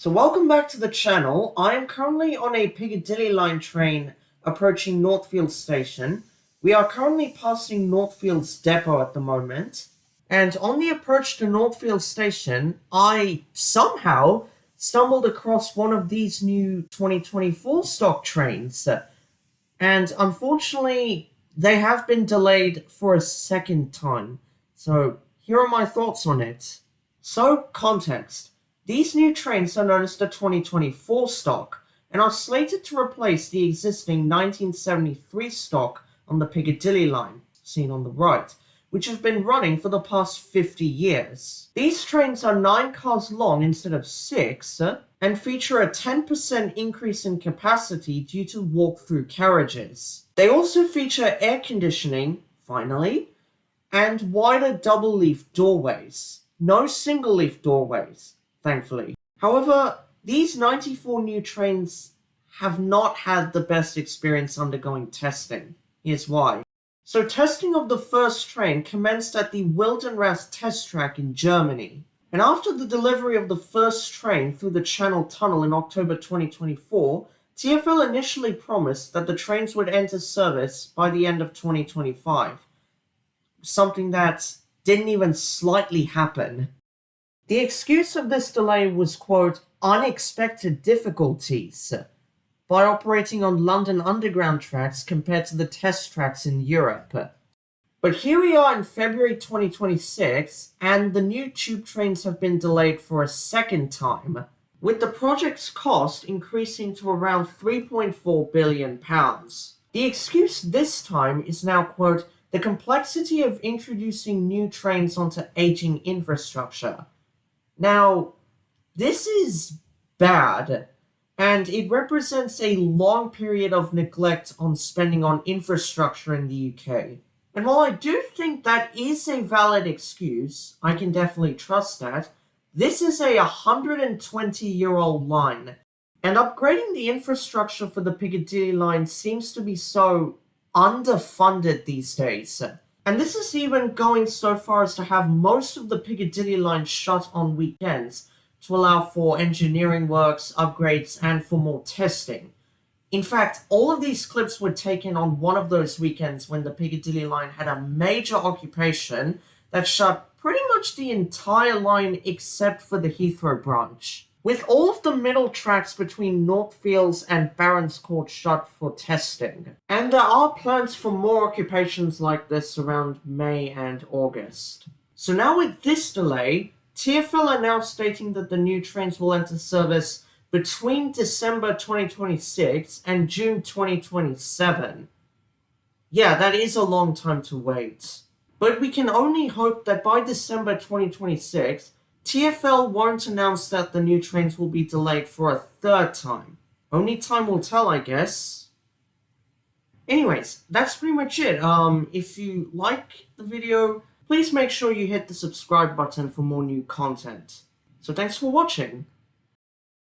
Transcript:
So welcome back to the channel. I am currently on a Piccadilly Line train approaching Northfield Station. We are currently passing Northfield's depot at the moment. And on the approach to Northfield Station, I somehow stumbled across one of these new 2024 stock trains. And unfortunately, they have been delayed for a second time. So here are my thoughts on it. So, context. These new trains are known as the 2024 stock and are slated to replace the existing 1973 stock on the Piccadilly Line, seen on the right, which have been running for the past 50 years. These trains are 9 cars long instead of 6, and feature a 10% increase in capacity due to walk-through carriages. They also feature air conditioning, finally, and wider double-leaf doorways. No single-leaf doorways, thankfully. However, these 94 new trains have not had the best experience undergoing testing. Here's why. So testing of the first train commenced at the Wildenrath test track in Germany. And after the delivery of the first train through the Channel Tunnel in October 2024, TfL initially promised that the trains would enter service by the end of 2025. Something that didn't even slightly happen. The excuse of this delay was, quote, unexpected difficulties by operating on London Underground tracks compared to the test tracks in Europe. But here we are in February 2026, and the new tube trains have been delayed for a second time, with the project's cost increasing to around £3.4 billion. The excuse this time is now, quote, the complexity of introducing new trains onto aging infrastructure. Now, this is bad, and it represents a long period of neglect on spending on infrastructure in the UK. And while I do think that is a valid excuse, I can definitely trust that, this is a 120-year-old line, and upgrading the infrastructure for the Piccadilly Line seems to be so underfunded these days. And this is even going so far as to have most of the Piccadilly Line shut on weekends to allow for engineering works, upgrades, and for more testing. In fact, all of these clips were taken on one of those weekends when the Piccadilly Line had a major occupation that shut pretty much the entire line except for the Heathrow branch, with all of the middle tracks between Northfields and Barons Court shut for testing. And there are plans for more occupations like this around May and August. So now with this delay, TfL are now stating that the new trains will enter service between December 2026 and June 2027. Yeah, that is a long time to wait. But we can only hope that by December 2026, TfL won't announce that the new trains will be delayed for a third time. Only time will tell, I guess. Anyways, that's pretty much it. If you like the video, please make sure you hit the subscribe button for more new content. So thanks for watching.